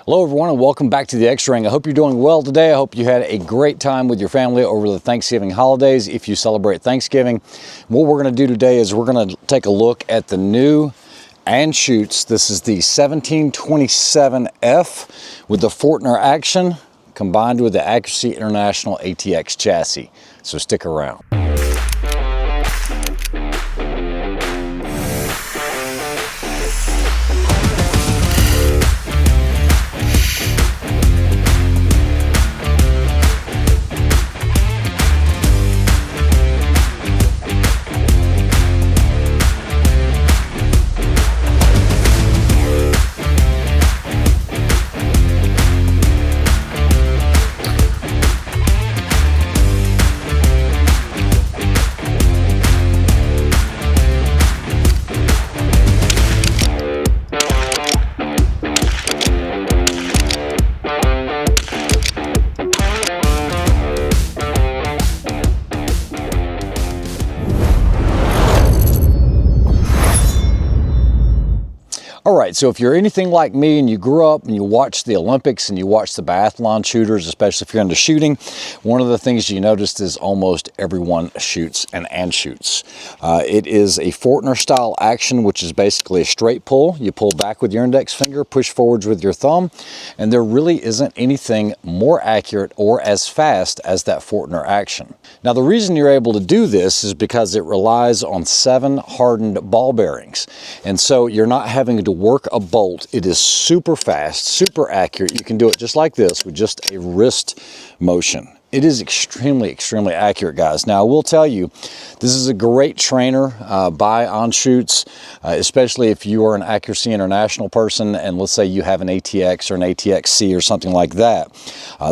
Hello everyone and welcome back to the X-Ring. I hope you're doing well today. I hope you had a great time with your family over the Thanksgiving holidays if you celebrate Thanksgiving. What we're going to do today is we're going to take a look at the new Anschutz. This is the 1727F with the Fortner action combined with the Accuracy International ATX chassis. So stick around. All right, so if you're anything like me and you grew up and you watched the Olympics and you watched the biathlon shooters, especially if you're into shooting, one of the things you noticed is almost everyone shoots an Anschutz. It is a Fortner style action, which is basically a straight pull. You pull back with your index finger, push forwards with your thumb, and there really isn't anything more accurate or as fast as that Fortner action. Now, the reason you're able to do this is because it relies on 7 hardened ball bearings. And so you're not having to work a bolt. It is super fast, super accurate. You can do it just like this with just a wrist motion. It is extremely, extremely accurate, guys. Now, I will tell you, this is a great trainer by Anschutz, especially if you are an Accuracy International person and let's say you have an ATX or an ATX-C or something like that.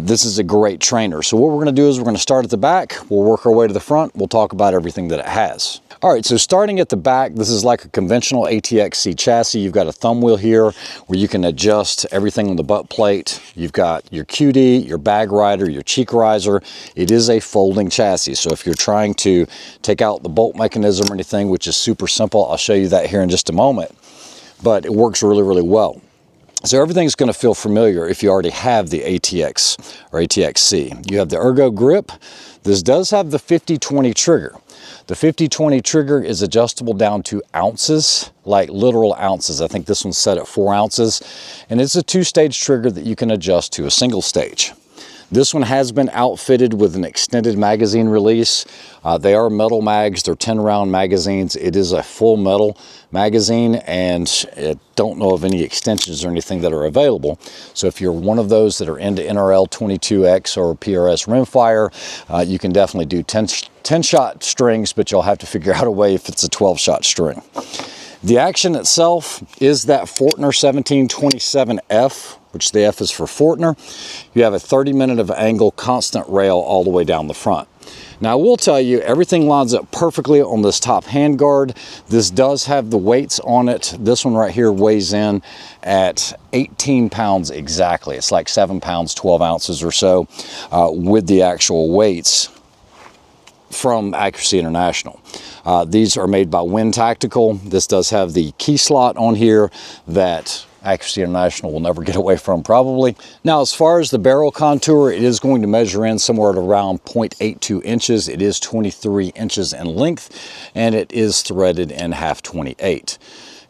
This is a great trainer. So what we're going to do is we're going to start at the back. We'll work our way to the front. We'll talk about everything that it has. All right, so starting at the back, this is like a conventional ATX-C chassis. You've got a thumb wheel here where you can adjust everything on the butt plate. You've got your QD, your bag rider, your cheek riser. It is a folding chassis, so if you're trying to take out the bolt mechanism or anything, which is super simple, I'll show you that here in just a moment, but it works really, really well. So everything's going to feel familiar if you already have the ATX or ATX-C. You have the ergo grip. This does have the 50-20 trigger. The 50-20 trigger is adjustable down to ounces, like literal ounces. I think this one's set at 4 ounces, and it's a 2-stage trigger that you can adjust to a single stage. This one has been outfitted with an extended magazine release. They are metal mags, they're 10-round magazines. It is a full metal magazine, and I don't know of any extensions or anything that are available. So if you're one of those that are into NRL 22X or PRS rimfire, you can definitely do 10-shot strings, but you'll have to figure out a way if it's a 12-shot string. The action itself is that Fortner 1727F, which the F is for Fortner. You have a 30-minute of angle constant rail all the way down the front. Now, I will tell you, everything lines up perfectly on this top handguard. This does have the weights on it. This one right here weighs in at 18 pounds exactly. It's like 7 pounds, 12 ounces or so with the actual weights from Accuracy International. These are made by Wind Tactical. This does have the key slot on here that Accuracy International will never get away from probably. Now, as far as the barrel contour, it is going to measure in somewhere at around 0.82 inches. It is 23 inches in length, and it is threaded in .28.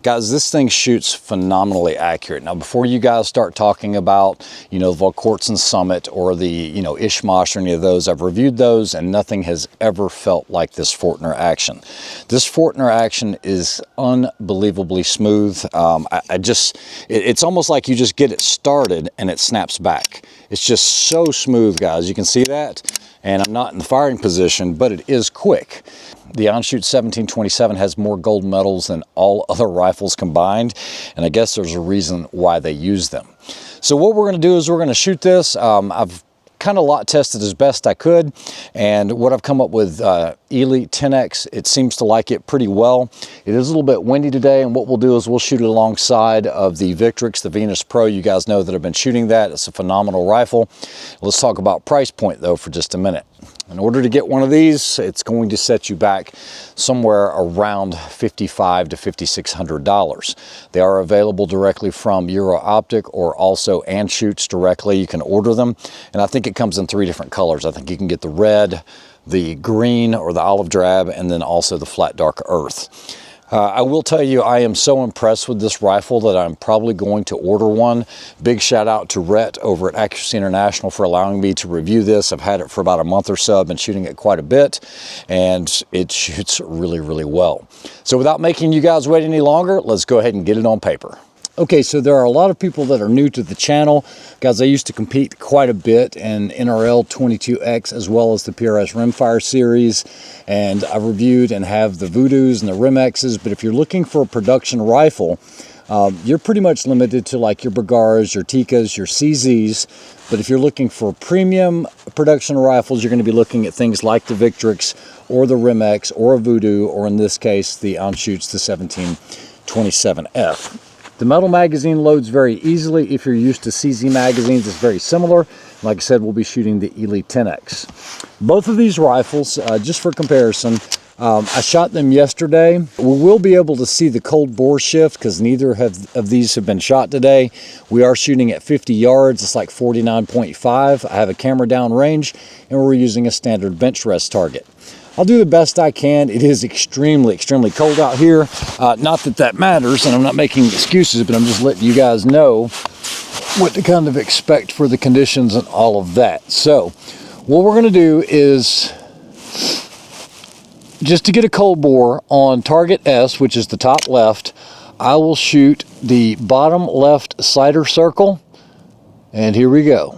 Guys, this thing shoots phenomenally accurate. Now, before you guys start talking about, the Victrix Summit or the, Ishmash or any of those, I've reviewed those and nothing has ever felt like this Fortner action. This Fortner action is unbelievably smooth. It's almost like you just get it started and it snaps back. It's just so smooth, guys. You can see that. And I'm not in the firing position, but it is quick. The Anschutz 1727 has more gold medals than all other rifles combined, and I guess there's a reason why they use them. So what we're going to do is we're going to shoot this. I've kind of lot tested as best I could, and what I've come up with, Elite 10X, it seems to like it pretty well. It is a little bit windy today, and what we'll do is we'll shoot it alongside of the Victrix, the Venus Pro. You guys know that I've been shooting that. It's a phenomenal rifle. Let's talk about price point though for just a minute. In order to get one of these, it's going to set you back somewhere around $5,500 to $5,600. They are available directly from Euro Optic or also Anschutz directly. You can order them, and I think it comes in 3 different colors. I think you can get the red, the green, or the olive drab, and then also the flat dark earth. I will tell you, I am so impressed with this rifle that I'm probably going to order one. Big shout out to Rhett over at Accuracy International for allowing me to review this. I've had it for about a month or so. I've been shooting it quite a bit, and it shoots really, really well. So without making you guys wait any longer, let's go ahead and get it on paper. Okay, so there are a lot of people that are new to the channel. Guys, I used to compete quite a bit in NRL 22X as well as the PRS Rimfire series, and I've reviewed and have the Voodoos and the Rimx's, but if you're looking for a production rifle, you're pretty much limited to like your Bergaras, your Tikas, your CZs, but if you're looking for premium production rifles, you're going to be looking at things like the Victrix or the Rimx or a Voodoo, or in this case, the Anschütz, the 1727F. The metal magazine loads very easily. If you're used to CZ magazines, it's very similar. Like I said, we'll be shooting the Elite 10X. Both of these rifles, just for comparison, I shot them yesterday. We will be able to see the cold bore shift because neither of these have been shot today. We are shooting at 50 yards. It's like 49.5. I have a camera down range, and we're using a standard bench rest target. I'll do the best I can. It is extremely, extremely cold out here. Not that that matters, and I'm not making excuses, but I'm just letting you guys know what to kind of expect for the conditions and all of that. So what we're going to do is, just to get a cold bore on target S, which is the top left, I will shoot the bottom left cider circle, and here we go.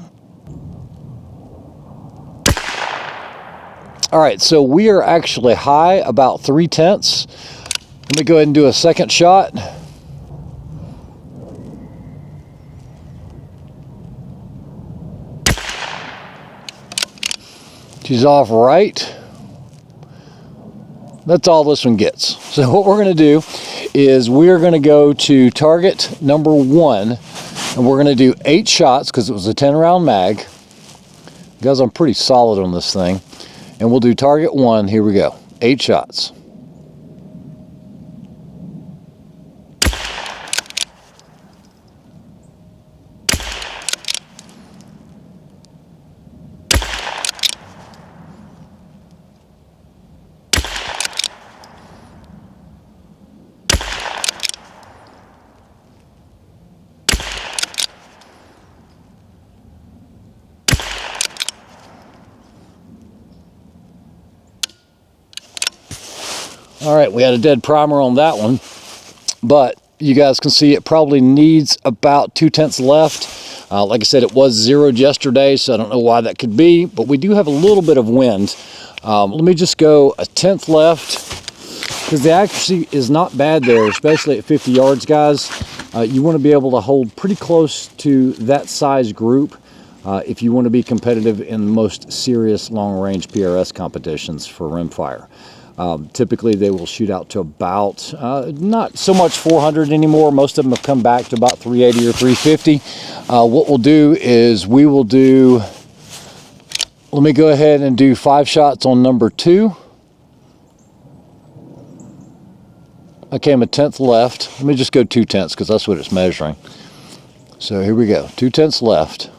All right, so we are actually high about 3/10. Let me go ahead and do a second shot. She's off right. That's all this one gets. So what we're going to do is we're going to go to target number 1, and we're going to do 8 shots because it was a 10-round mag. Guys, I'm pretty solid on this thing. And we'll do target 1. Here we go. 8 shots. All right, we had a dead primer on that one, but you guys can see it probably needs about 2/10 left. Like I said, it was zeroed yesterday, so I don't know why that could be, but we do have a little bit of wind. Let me just go 1/10 left, because the accuracy is not bad there, especially at 50 yards, guys. You want to be able to hold pretty close to that size group if you want to be competitive in the most serious long-range PRS competitions for rimfire. Typically they will shoot out to about, not so much 400 anymore. Most of them have come back to about 380 or 350. What we'll do is we will do, let me go ahead and do 5 shots on number 2. Okay, I'm 1/10 left. Let me just go 2/10 because that's what it's measuring. So here we go, 2/10 left.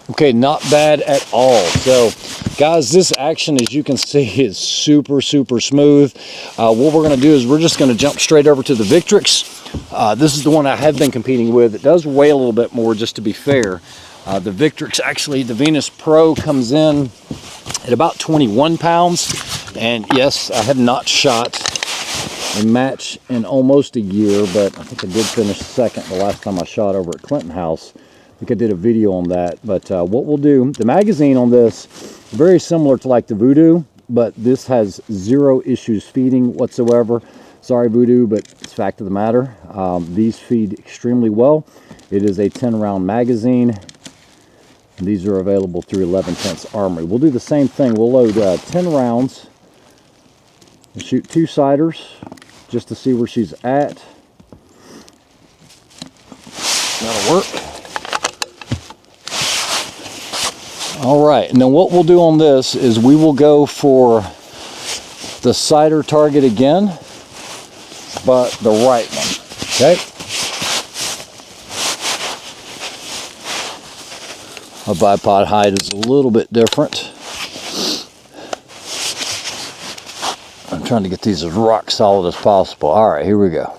Okay, not bad at all. So guys, this action, as you can see, is super, super smooth. What we're going to do is we're just going to jump straight over to the Victrix. This is the one I have been competing with. It does weigh a little bit more, just to be fair. The Victrix, actually, the Venus Pro comes in at about 21 pounds. And yes, I have not shot a match in almost a year, but I think I did finish second the last time I shot over at Clinton House. I think I did a video on that. But what we'll do, the magazine on this, very similar to like the Voodoo, but this has 0 issues feeding whatsoever. Sorry, Voodoo, but it's fact of the matter. These feed extremely well. It is a 10-round magazine. These are available through 11/10 Armory. We'll do the same thing. We'll load 10 rounds and shoot 2 siders just to see where she's at. That'll work. All right, and then what we'll do on this is we will go for the sider target again, but the right one, okay? A bipod height is a little bit different. I'm trying to get these as rock solid as possible. All right, here we go.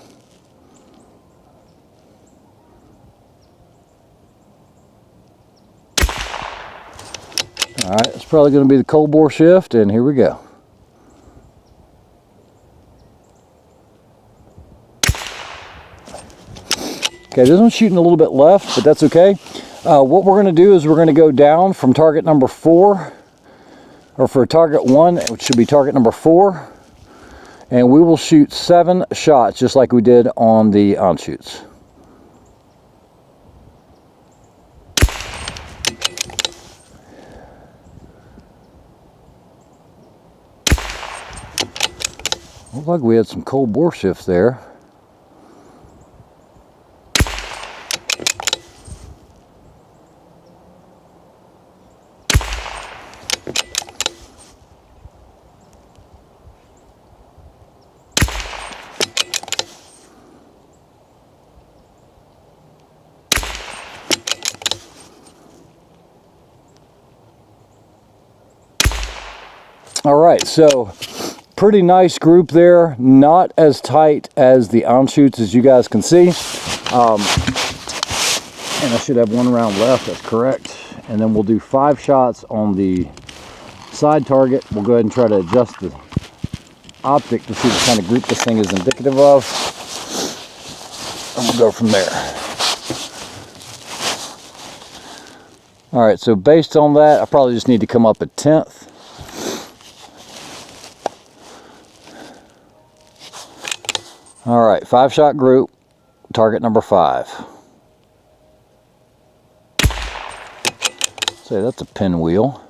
All right, it's probably going to be the cold bore shift, and here we go. Okay, this one's shooting a little bit left, but that's okay. What we're going to do is we're going to go down from target number 4, or for target 1, which should be target number 4, and we will shoot 7 shots, just like we did on the Anschütz. Looks like we had some cold bore shifts there. All right, so pretty nice group there, not as tight as the Anschutz, as you guys can see. And I should have 1 round left, that's correct. And then we'll do 5 shots on the side target. We'll go ahead and try to adjust the optic to see what kind of group this thing is indicative of. And we'll go from there. All right, so based on that, I probably just need to come up a 1/10. All right, 5-shot group, target number 5. Say that's a pinwheel.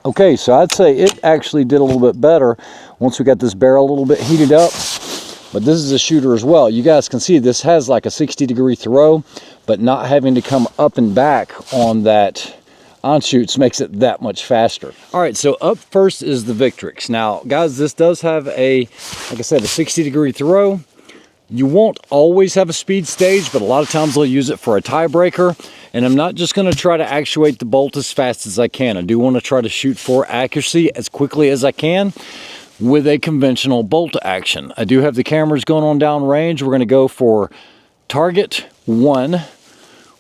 Okay, so I'd say it actually did a little bit better once we got this barrel a little bit heated up. But this is a shooter as well. You guys can see this has like a 60-degree throw, but not having to come up and back on that Anschutz makes it that much faster. All right, so up first is the Victrix. Now, guys, this does have a, like I said, a 60-degree throw. You won't always have a speed stage, but a lot of times they'll use it for a tiebreaker. And I'm not just going to try to actuate the bolt as fast as I can. I do want to try to shoot for accuracy as quickly as I can with a conventional bolt action. I do have the cameras going on downrange. We're going to go for target 1,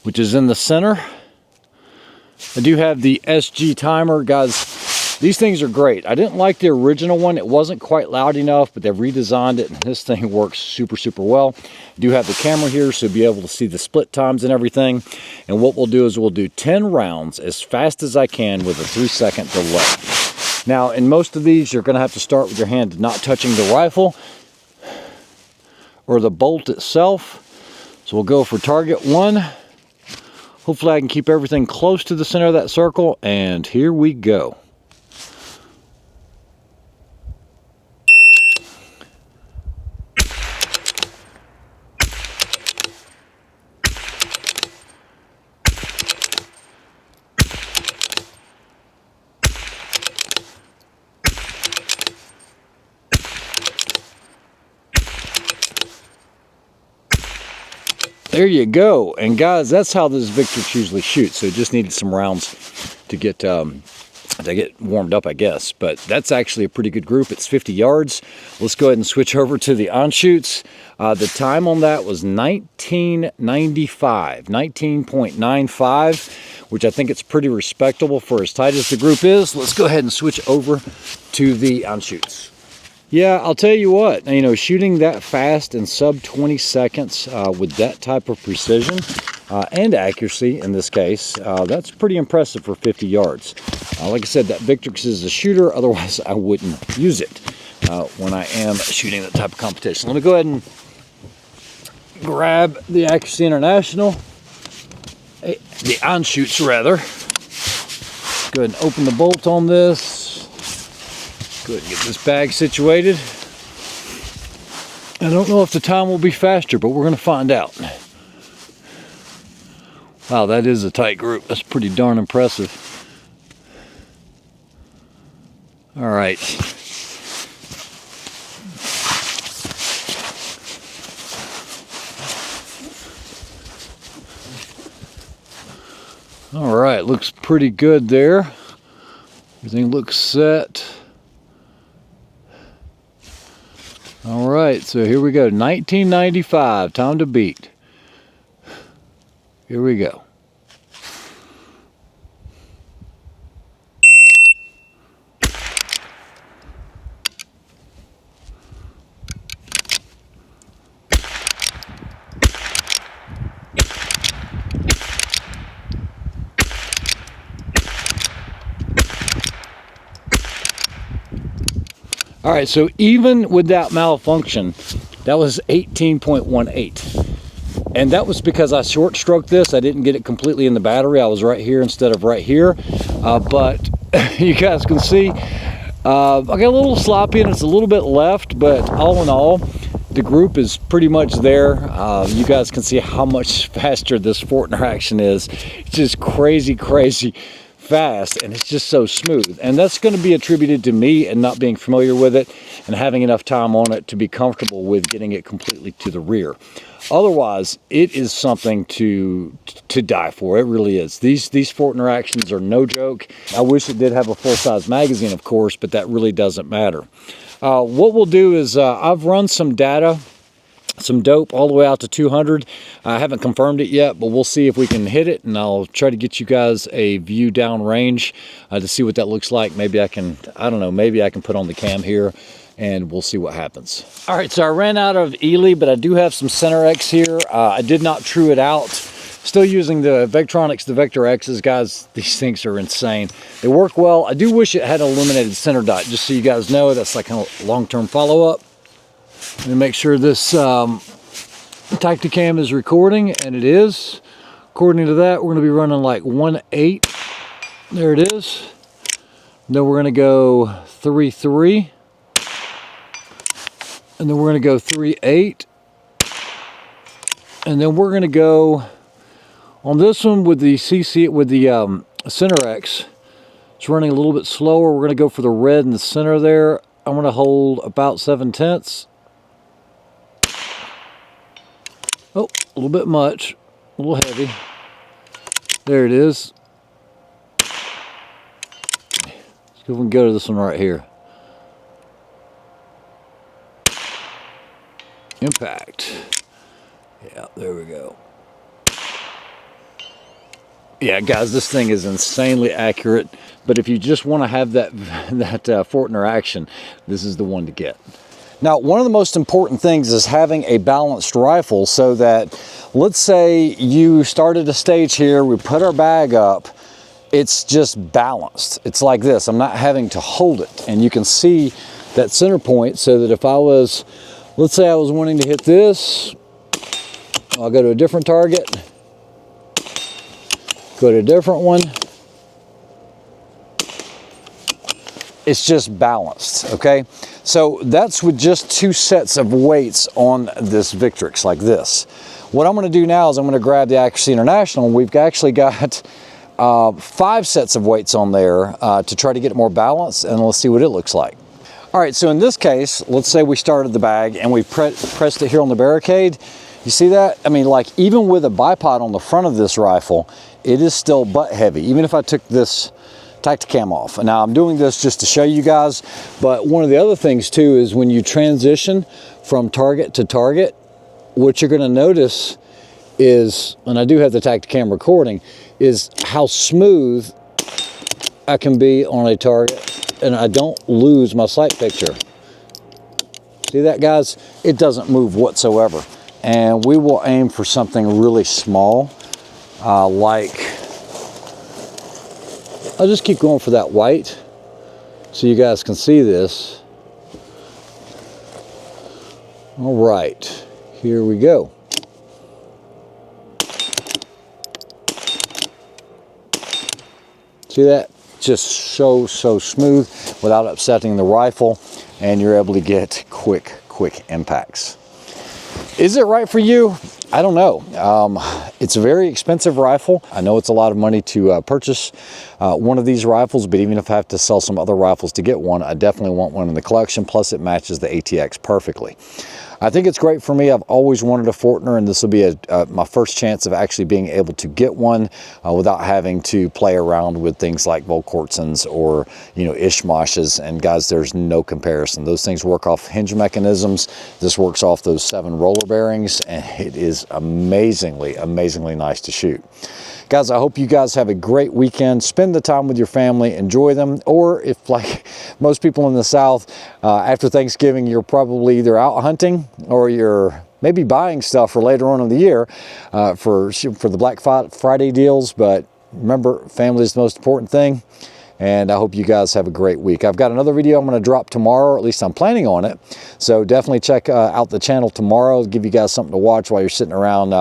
which is in the center. I do have the SG timer. Guys, these things are great. I didn't like the original one. It wasn't quite loud enough, but they've redesigned it, and this thing works super, super well. I do have the camera here, so you'll be able to see the split times and everything. And what we'll do is we'll do 10 rounds as fast as I can with a 3-second delay. Now, in most of these, you're going to have to start with your hand not touching the rifle or the bolt itself. So we'll go for target 1. Hopefully I can keep everything close to the center of that circle, and here we go. There you go. And guys, that's how this Victrix usually shoots. So it just needed some rounds to get warmed up, I guess. But that's actually a pretty good group. It's 50 yards. Let's go ahead and switch over to the Anschutz. The time on that was 19.95, which I think it's pretty respectable for as tight as the group is. Let's go ahead and switch over to the Anschutz. Yeah, I'll tell you what, you know, shooting that fast in sub 20 seconds with that type of precision and accuracy in this case, that's pretty impressive for 50 yards. Like I said, that Victrix is a shooter, otherwise I wouldn't use it when I am shooting that type of competition. Let me go ahead and grab the Accuracy International, the Anschutz rather. Go ahead and open the bolt on this. Go ahead and get this bag situated. I don't know if the time will be faster, but we're going to find out. Wow, that is a tight group. That's pretty darn impressive. All right. All right, looks pretty good there. Everything looks set. All right, so here we go. 1995, time to beat. Here we go. All right, so even with that malfunction, that was 18.18. And that was because I short stroked this. I didn't get it completely in the battery. I was right here instead of right here. But you guys can see, I got a little sloppy and it's a little bit left, but all in all, the group is pretty much there. You guys can see how much faster this Fortner action is. It's just crazy, crazy fast, and it's just so smooth. And that's going to be attributed to me and not being familiar with it and having enough time on it to be comfortable with getting it completely to the rear. Otherwise, it is something to die for. It really is. These Fortner actions are no joke. I wish it did have a full-size magazine, of course, but that really doesn't matter. What we'll do is I've run some data, some dope all the way out to 200. I haven't confirmed it yet, but we'll see if we can hit it, and I'll try to get you guys a view down range to see what that looks like. Maybe I can, I don't know, maybe I can put on the cam here and we'll see what happens. All right, so I ran out of Ely, but I do have some Center X here. I did not true it out. Still using the Victronics, the Vector X's, guys. These things are insane. They work well. I do wish it had an illuminated center dot, just so you guys know. That's like a long-term follow-up. Let me make sure this Tacticam is recording, and it is. According to that, we're going to be running like 1.8. There it is. Then we're going to go 3.3. And then we're going to go 3.8. And then we're going to go on this one with the CC, with the Center X. It's running a little bit slower. We're going to go for the red in the center there. I'm going to hold about 7/10. Oh, a little bit much, a little heavy. There it is. Let's see if we can go to this one right here. Impact. Yeah, there we go. Yeah, guys, this thing is insanely accurate. But if you just want to have that Fortner action, this is the one to get. Now, one of the most important things is having a balanced rifle, so that, let's say you started a stage here, we put our bag up, it's just balanced. It's like this. I'm not having to hold it. And you can see that center point, so that if I was, let's say I was wanting to hit this, I'll go to a different target, go to a different one. It's just balanced, okay? So that's with just 2 sets of weights on this Victrix like this. What I'm gonna do now is I'm gonna grab the Accuracy International. We've actually got 5 sets of weights on there to try to get it more balanced, and let's see what it looks like. All right, so in this case, let's say we started the bag and we pressed it here on the barricade. You see that? I mean, like, even with a bipod on the front of this rifle, it is still butt heavy, even if I took this Tacticam off. Now, I'm doing this just to show you guys, but one of the other things too is when you transition from target to target, what you're gonna notice is, and I do have the Tacticam recording, is how smooth I can be on a target and I don't lose my sight picture. See that, guys? It doesn't move whatsoever. And we will aim for something really small, like, I'll just keep going for that white so you guys can see this. All right, here we go. See that? Just so smooth without upsetting the rifle, and you're able to get quick impacts. Is it right for you? I don't know. It's a very expensive rifle. I know it's a lot of money to purchase one of these rifles, but even if I have to sell some other rifles to get one, I definitely want one in the collection. Plus it matches the ATX perfectly. I think it's great for me. I've always wanted a Fortner, and this will be my first chance of actually being able to get one without having to play around with things like Volquartsens or, you know, Ishmashes. And guys, there's no comparison. Those things work off hinge mechanisms. This works off those 7 roller bearings, and it is amazingly nice to shoot. Guys, I hope you guys have a great weekend. Spend the time with your family, enjoy them. Or if, like most people in the South, after Thanksgiving, you're probably either out hunting or you're maybe buying stuff for later on in the year for the Black Friday deals. But remember, family is the most important thing. And I hope you guys have a great week. I've got another video I'm going to drop tomorrow, or at least I'm planning on it. So definitely check out the channel tomorrow. Give you guys something to watch while you're sitting around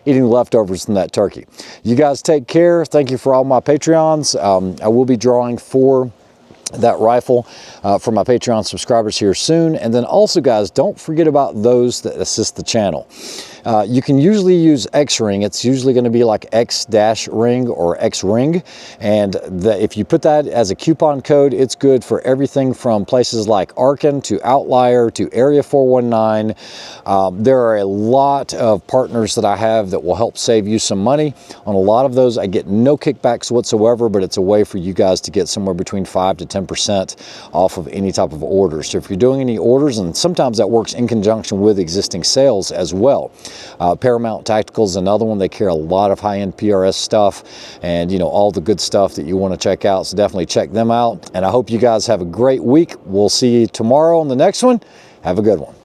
eating leftovers from that turkey. You guys take care. Thank you for all my Patreons. I will be drawing for that rifle for my Patreon subscribers here soon. And then also, guys, don't forget about those that assist the channel. You can usually use X-Ring. It's usually going to be like X-Ring or X-Ring. And if you put that as a coupon code, it's good for everything from places like Arkin to Outlier to Area 419. There are a lot of partners that I have that will help save you some money. On a lot of those, I get no kickbacks whatsoever, but it's a way for you guys to get somewhere between 5 to 10% off of any type of order. So if you're doing any orders, and sometimes that works in conjunction with existing sales as well. Paramount Tactical is another one. They carry a lot of high-end PRS stuff and, you know, all the good stuff that you want to check out. So definitely check them out. And I hope you guys have a great week. We'll see you tomorrow on the next one. Have a good one.